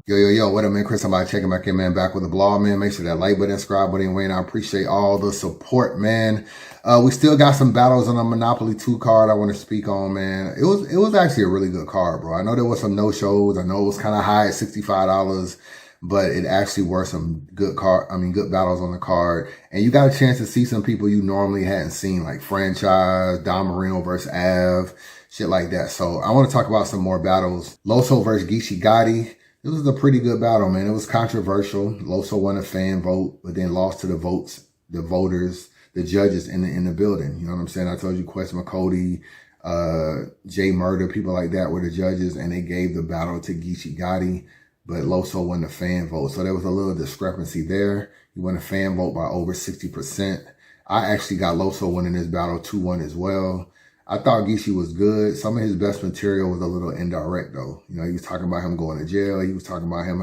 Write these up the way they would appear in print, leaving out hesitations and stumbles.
Yo, what up, man? Chris, somebody checking back in, man. Back with the blog, man. Make sure that like button, subscribe button, Wayne. I appreciate all the support, man. We still got some battles on a Monopoly 2 card I want to speak on, man. It was actually a really good card, bro. I know there was some no-shows. I know it was kind of high at $65, but it actually were some good battles on the card. And you got a chance to see some people you normally hadn't seen, like Franchise, Don Marino versus Av, shit like that. So I want to talk about some more battles. Loso versus Gishi Gotti. It was a pretty good battle, man. It was controversial. Loso won a fan vote, but then lost to the voters, the judges in the building. You know what I'm saying? I told you Quest McCody, Jay Murder, people like that were the judges, and they gave the battle to Gishi Gotti, but Loso won the fan vote. So there was a little discrepancy there. He won a fan vote by over 60%. I actually got Loso winning this battle 2-1 as well. I thought Geechi was good. Some of his best material was a little indirect, though. You know, he was talking about him going to jail. He was talking about him,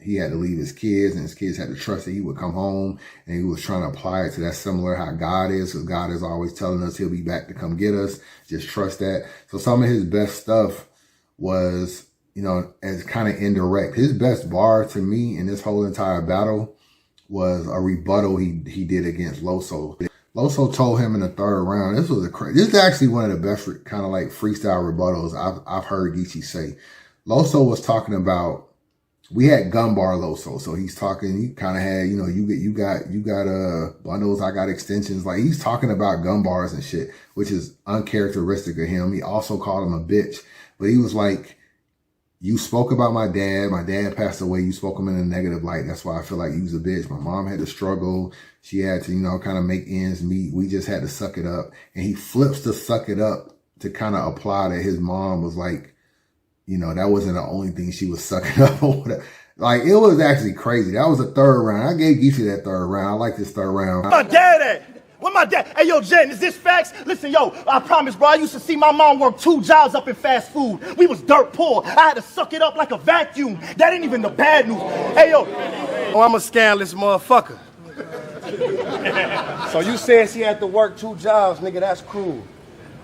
he had to leave his kids, and his kids had to trust that he would come home. And he was trying to apply it to that similar how God is, because God is always telling us he'll be back to come get us. Just trust that. So some of his best stuff was, you know, as kind of indirect. His best bar to me in this whole entire battle was a rebuttal he did against Loso. Loso told him in the third round, this is actually one of the best kind of like freestyle rebuttals I've heard Geechi say. Loso was talking about, we had gun bar Loso. So he's talking, he kind of had, you know, you got bundles, I got extensions. Like he's talking about gun bars and shit, which is uncharacteristic of him. He also called him a bitch, but he was like, you spoke about my dad. My dad passed away. You spoke him in a negative light. That's why I feel like he was a bitch. My mom had to struggle. She had to, you know, kind of make ends meet. We just had to suck it up. And he flips to suck it up to kind of apply that his mom was like, you know, that wasn't the only thing she was sucking up or whatever. Like, it was actually crazy. That was the third round. I gave Geechi that third round. I like this third round. My dad at? Where my dad? Hey, yo, Jen, is this facts? Listen, yo, I promise, bro, I used to see my mom work 2 jobs up in fast food. We was dirt poor. I had to suck it up like a vacuum. That ain't even the bad news. Hey, yo. Oh, I'm a scandalous motherfucker. So you said she had to work 2 jobs, nigga, that's cruel.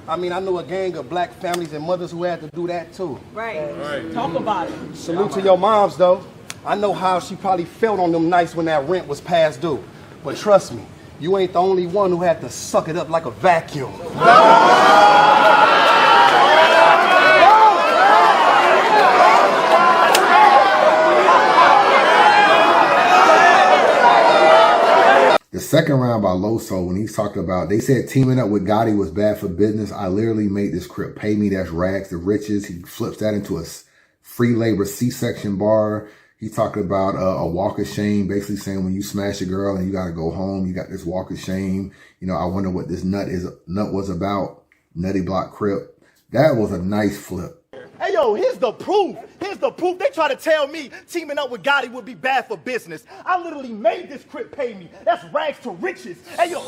I mean, I know a gang of black families and mothers who had to do that, too. Right. Talk about it. Salute to your moms, though. I know how she probably felt on them nights when that rent was past due. But trust me, you ain't the only one who had to suck it up like a vacuum. The second round by Loso, when he's talking about, they said teaming up with Gotti was bad for business. I literally made this crip pay me. That's rags to riches. He flips that into a free labor C-section bar. He's talking about a walk of shame, basically saying when you smash a girl and you got to go home, you got this walk of shame. You know, I wonder what this nut was about. Nutty Block Crip. That was a nice flip. Hey, yo, here's the proof. Here's the proof. They try to tell me teaming up with Gotti would be bad for business. I literally made this crip pay me. That's rags to riches. Hey, yo.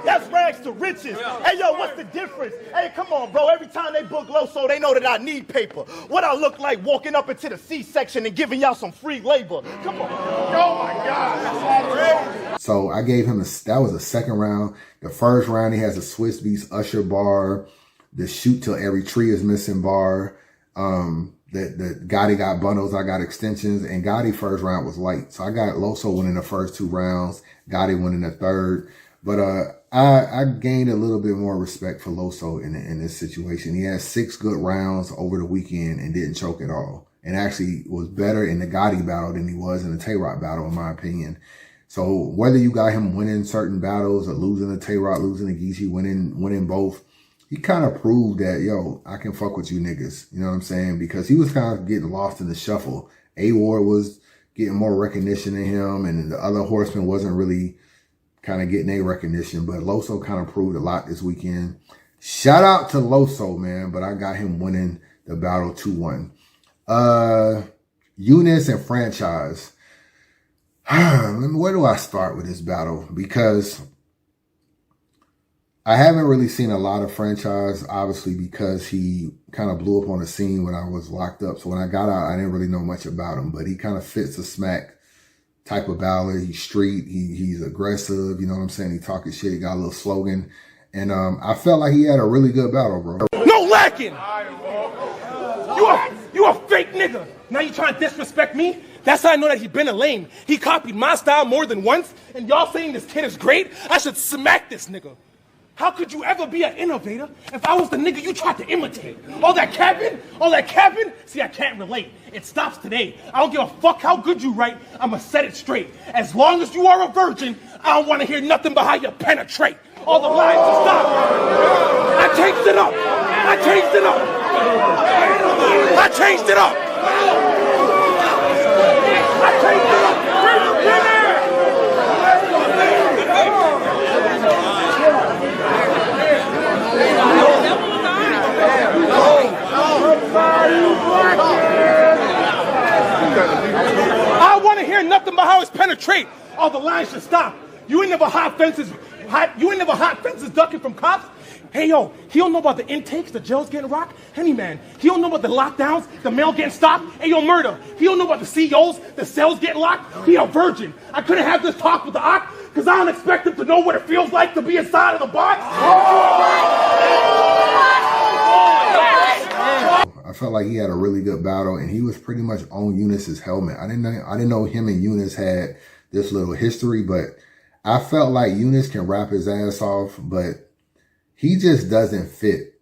That's rags to riches. Hey, yo, what's the difference? Hey, come on, bro. Every time they book Loso, they know that I need paper. What I look like walking up into the C-section and giving y'all some free labor. Come on. Oh, my God. So I gave him, that was the second round. The first round, he has a Swiss Beats Usher bar, the shoot till every tree is missing bar. The Gotti got bundles, I got extensions, and Gotti first round was light. So I got Loso winning the first 2 rounds, Gotti winning the third. But I gained a little bit more respect for Loso in this situation. He had 6 good rounds over the weekend and didn't choke at all. And actually was better in the Gotti battle than he was in the Tay-Rock battle, in my opinion. So whether you got him winning certain battles or losing the Tay-Rock, losing the Geechi, winning both, he kind of proved that, yo, I can fuck with you niggas. You know what I'm saying? Because he was kind of getting lost in the shuffle. A-Ward was getting more recognition than him, and the other horsemen wasn't really kind of getting a recognition. But Loso kind of proved a lot this weekend. Shout out to Loso, man, but I got him winning the battle 2-1. Unis and Franchise. Where do I start with this battle? Because I haven't really seen a lot of Franchise, obviously, because he kind of blew up on the scene when I was locked up. So when I got out, I didn't really know much about him, but he kind of fits the smack type of battler. He's street. He's aggressive. You know what I'm saying? He talking shit. He got a little slogan. And I felt like he had a really good battle, bro. No lacking. You a fake nigga. Now you trying to disrespect me? That's how I know that he been a lame. He copied my style more than once, and y'all saying this kid is great? I should smack this nigga. How could you ever be an innovator if I was the nigga you tried to imitate? All that capping? See, I can't relate. It stops today. I don't give a fuck how good you write. I'ma set it straight. As long as you are a virgin, I don't want to hear nothing but how you penetrate. All the lines to stop. I changed it up. I want to hear nothing but how it's penetrate. All the lines should stop. You ain't never hot fences ducking from cops. Hey yo, he don't know about the intakes, the jails getting rocked. Henny man, he don't know about the lockdowns, the mail getting stopped. Hey yo, murder, he don't know about the CEOs, the cells getting locked. He a virgin. I couldn't have this talk with the Ock because I don't expect him to know what it feels like to be inside of the box. I felt like he had a really good battle, and he was pretty much on Unis's helmet. I didn't know him and Yunus had this little history, but I felt like Yunus can rap his ass off, but he just doesn't fit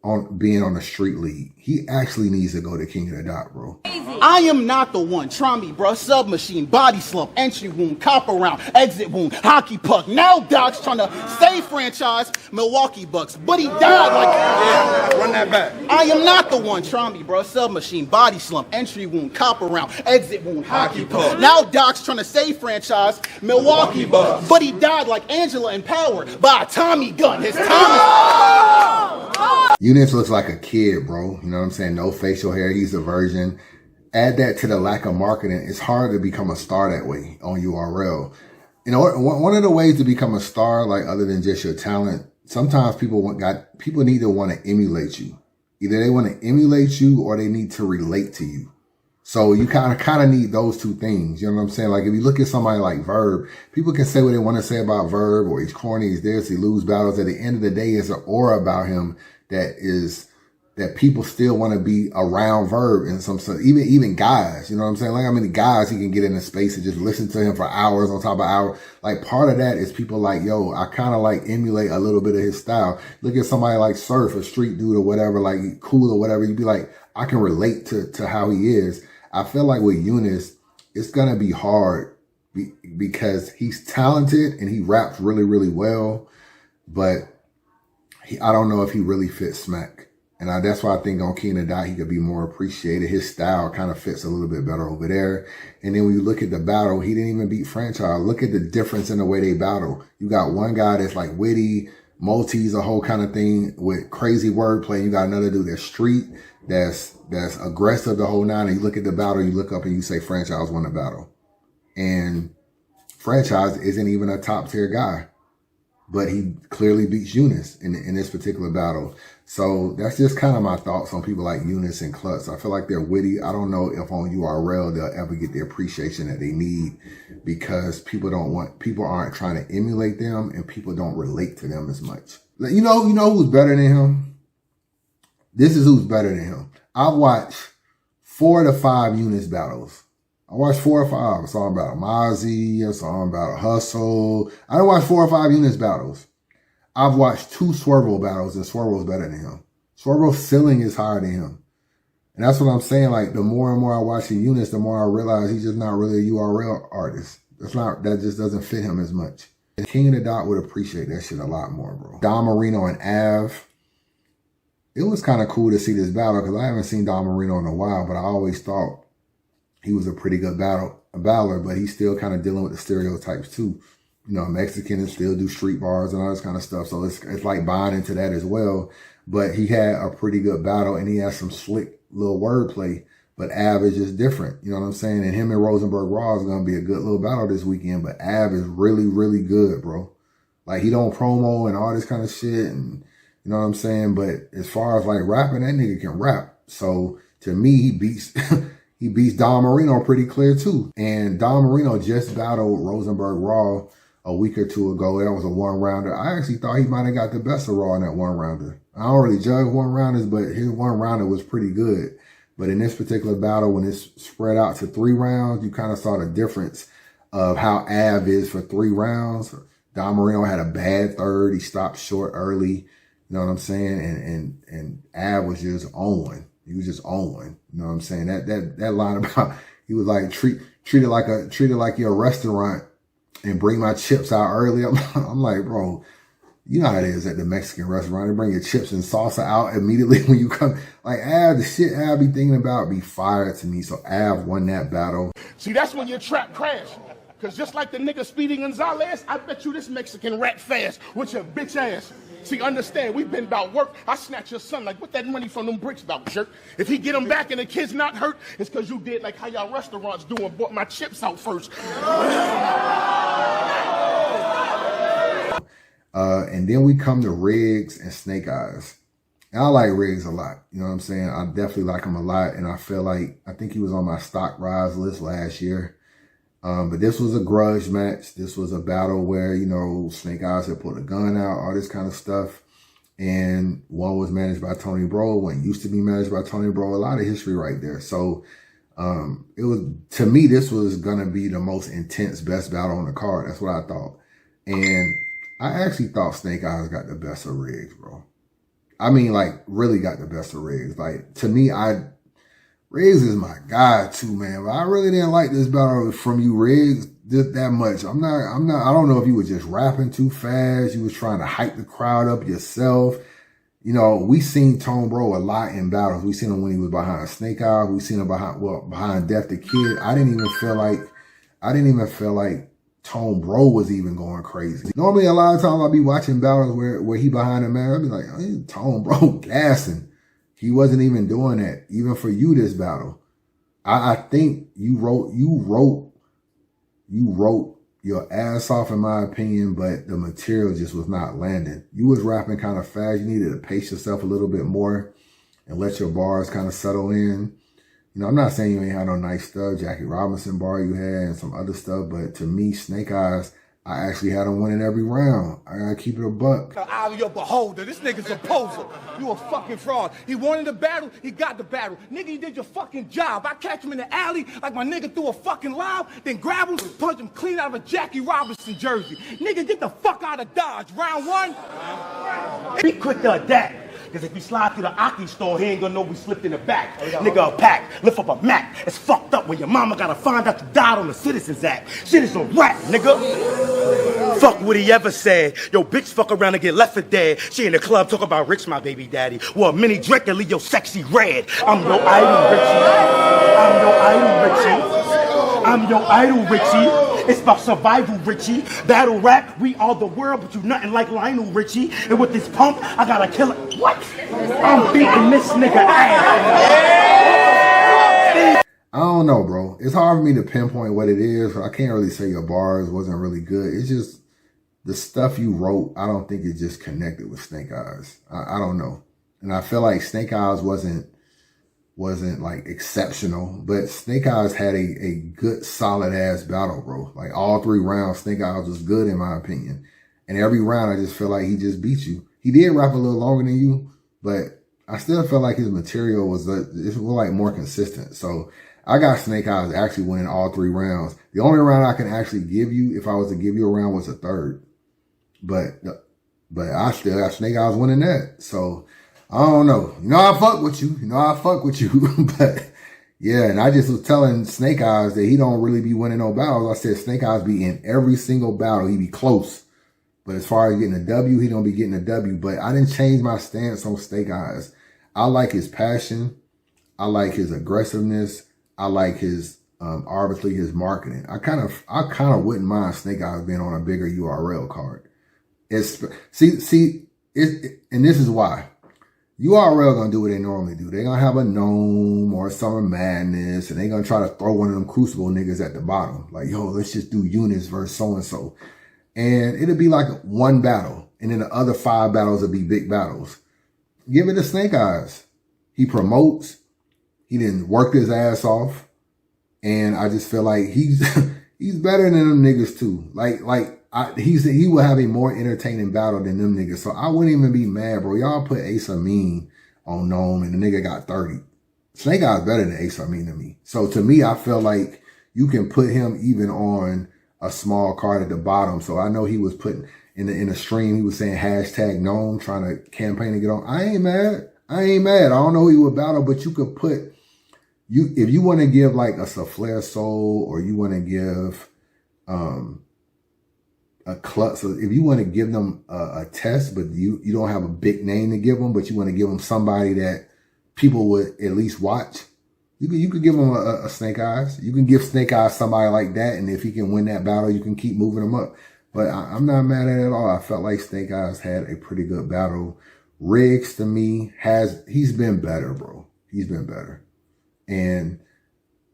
on being on the street league. He actually needs to go to King of the Dot, bro. I am not the one. Try me, bro. Submachine, body slump, entry wound, copper round, exit wound, hockey puck. Now Doc's trying to save franchise Milwaukee Bucks, but he died like... Run that back. I am not the one. Try me, bro. Submachine, body slump, entry wound, copper round, exit wound, hockey puck. Now Doc's trying to save franchise Milwaukee Bucks, but he died like Angela in Power by a Tommy gun. His Tommy... Yunus looks like a kid, bro. You know what I'm saying? No facial hair. He's a virgin. Add that to the lack of marketing. It's hard to become a star that way on URL. You know, one of the ways to become a star, like other than just your talent, sometimes people need to want to emulate you. Either they want to emulate you or they need to relate to you. So you kind of need those two things. You know what I'm saying? Like if you look at somebody like Verb, people can say what they want to say about Verb, or he's corny, he's this, he lose battles. At the end of the day, it's an aura about him that people still want to be around Verb in some sense. Even guys, you know what I'm saying? Like how many guys he can get in a space and just listen to him for hours on top of hours. Like part of that is people like, yo, I kind of like emulate a little bit of his style. Look at somebody like Surf, a street dude or whatever, like cool or whatever. You'd be like, I can relate to how he is. I feel like with Yunus, it's going to be hard because he's talented and he raps really, really well. But I don't know if he really fits smack. And that's why I think on King of the Dot, he could be more appreciated. His style kind of fits a little bit better over there. And then when you look at the battle, he didn't even beat Franchise. Look at the difference in the way they battle. You got one guy that's like witty, multis, a whole kind of thing with crazy wordplay. You got another dude that's street, that's aggressive the whole nine. And you look at the battle, you look up and you say Franchise won the battle. And Franchise isn't even a top tier guy, but he clearly beats Yunus in this particular battle. So that's just kind of my thoughts on people like Yunus and Klutz. I feel like they're witty. I don't know if on URL they'll ever get the appreciation that they need because people aren't trying to emulate them and people don't relate to them as much. You know who's better than him? This is who's better than him. I've watched 4 to 5 Yunus battles. I watched 4 or 5. I saw him battle Mozzie. I saw him battle Hustle. I done watched 4 or 5 Yunus battles. I've watched 2 Swervo battles, and Swervo's better than him. Swervo's ceiling is higher than him. And that's what I'm saying. Like, the more and more I watch the Yunus, the more I realize he's just not really a URL artist. That just doesn't fit him as much. And King of the Dot would appreciate that shit a lot more, bro. Don Marino and Av. It was kind of cool to see this battle because I haven't seen Don Marino in a while, but I always thought he was a pretty good battler, but he's still kind of dealing with the stereotypes too. You know, Mexicans still do street bars and all this kind of stuff. So it's like buying into that as well. But he had a pretty good battle and he has some slick little wordplay. But Av is just different. You know what I'm saying? And him and Rosenberg Raw is going to be a good little battle this weekend. But Av is really, really good, bro. Like he don't promo and all this kind of shit. And you know what I'm saying? But as far as like rapping, that nigga can rap. So to me, he beats... He beats Don Marino pretty clear too. And Don Marino just battled Rosenberg Raw a week or 2 ago. That was a 1-rounder. I actually thought he might have got the best of Raw in that 1-rounder. I don't really judge 1-rounders, but his 1-rounder was pretty good. But in this particular battle, when it's spread out to 3 rounds, you kind of saw the difference of how Av is for 3 rounds. Don Marino had a bad third. He stopped short early. You know what I'm saying? And Av was just on one. He was just on one. You know what I'm saying? That line about he was like treat it like you're a restaurant and bring my chips out early. I'm like, bro, you know how it is at the Mexican restaurant. They bring your chips and salsa out immediately when you come. Like, the shit Av be thinking about be fire to me. So Av won that battle. See, that's when your trap crashed. Because just like the nigga Speedy Gonzalez, I bet you this Mexican rat fast with your bitch ass. See, understand, we've been about work. I snatch your son like, what that money from them bricks about, jerk? If he get them back and the kid's not hurt, it's because you did like how y'all restaurants do and bought my chips out first. And then we come to Riggz and SnakeEyez. And I like Riggz a lot. You know what I'm saying? I definitely like him a lot. And I think he was on my stock rise list last year. But this was a grudge match. This was a battle where, you know, SnakeEyez had put a gun out, all this kind of stuff. And one was managed by Tony Bro, one used to be managed by Tony Bro. A lot of history right there. So it was, to me, this was going to be the most intense, best battle on the card. That's what I thought. And I actually thought SnakeEyez got the best of Riggz, bro. I mean, like, really got the best of Riggz. Like, to me, Riggz is my guy too, man. But I really didn't like this battle from you, Riggz, that much. I don't know if you were just rapping too fast. You was trying to hype the crowd up yourself. You know, we seen Tone Bro a lot in battles. We seen him when he was behind SnakeEyez. We seen him behind Death the Kid. I didn't even feel like Tone Bro was even going crazy. Normally, a lot of times I'll be watching battles where he behind the man. I'll be like, oh, Tone Bro gassing. He wasn't even doing that, even for you this battle. I think you wrote your ass off, in my opinion, but the material just was not landing. You was rapping kind of fast. You needed to pace yourself a little bit more and let your bars kind of settle in. You know, I'm not saying you ain't had no nice stuff, Jackie Robinson bar you had and some other stuff, but to me, SnakeEyez, I actually had him winning every round. I gotta keep it a buck. Out of your beholder, this nigga's a poser. You a fucking fraud. He wanted the battle, he got the battle. Nigga, you did your fucking job. I catch him in the alley like my nigga threw a fucking lob, then grab him, punch him clean out of a Jackie Robinson jersey. Nigga, get the fuck out of Dodge. Round 1. Be quick to adapt. Because if we slide through the Aki store, he ain't gonna know we slipped in the back. Nigga, a pack, lift up a Mac. It's fucked up when your mama gotta find out you died on the Citizens Act. Shit is a rap, nigga. Fuck what he ever said. Yo, bitch fuck around and get left for dead. She in the club talk about Rich, my baby daddy. Well, a mini drink and leave your sexy red. I'm your idol, Richie. It's about survival, Richie. Battle rap, we are the world, but you nothing like Lionel Richie. And with this pump, I gotta kill it. What? I'm beating this nigga ass. I don't know, bro. It's hard for me to pinpoint what it is. I can't really say your bars wasn't really good. It's just the stuff you wrote, I don't think it just connected with SnakeEyez. I don't know. And I feel like SnakeEyez wasn't like exceptional, but SnakeEyez had a good solid ass battle, bro. Like all 3 rounds, SnakeEyez was good in my opinion. And every round, I just feel like he just beat you. He did rap a little longer than you, but I still feel like his material was like more consistent. So I got SnakeEyez actually winning all 3 rounds. The only round I can actually give you, if I was to give you a round, was a third. But I still got SnakeEyez winning that. So I don't know. You know I fuck with you. But yeah, and I just was telling SnakeEyez that he don't really be winning no battles. I said SnakeEyez be in every single battle. He be close. But as far as getting a W, he don't be getting a W. But I didn't change my stance on SnakeEyez. I like his passion. I like his aggressiveness. I like his obviously his marketing. I kind of wouldn't mind SnakeEyez being on a bigger URL card. And this is why. URL gonna do what they normally do. They gonna have a Gnome or Summer Madness, and they gonna try to throw one of them Crucible niggas at the bottom. Like, yo, let's just do Unis versus so-and-so. And it'll be like one battle, and then the other 5 battles will be big battles. Give it to SnakeEyez. He promotes. He didn't work his ass off. And I just feel like he's better than them niggas too. He will have a more entertaining battle than them niggas. So I wouldn't even be mad, bro. Y'all put Ace Amin on Gnome and the nigga got 30. SnakeEyez better than Ace Amin to me. So to me, I feel like you can put him even on a small card at the bottom. So I know he was putting in the stream, he was saying hashtag #Gnome, trying to campaign to get on. I ain't mad. I don't know who he would battle, but you could put, if you want to give like a Souffleur Soul, or you want to give a club, so if you want to give them a test, but you don't have a big name to give them, but you want to give them somebody that people would at least watch, you could give them a SnakeEyez. You can give SnakeEyez somebody like that, and if he can win that battle, you can keep moving him up. But I'm not mad at it at all. I felt like SnakeEyez had a pretty good battle. Riggz, to me, he's been better, bro. He's been better. And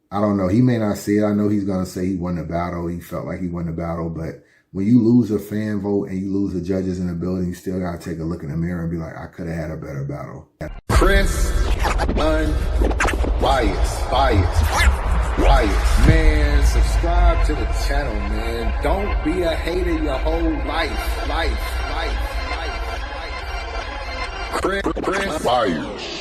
I don't know. He may not see it. I know he's going to say he won the battle. He felt like he won the battle. But when you lose a fan vote and you lose the judges in the building, you still got to take a look in the mirror and be like, I could have had a better battle. Chris, bias. Man, subscribe to the channel, man. Don't be a hater your whole life. Chris, bias.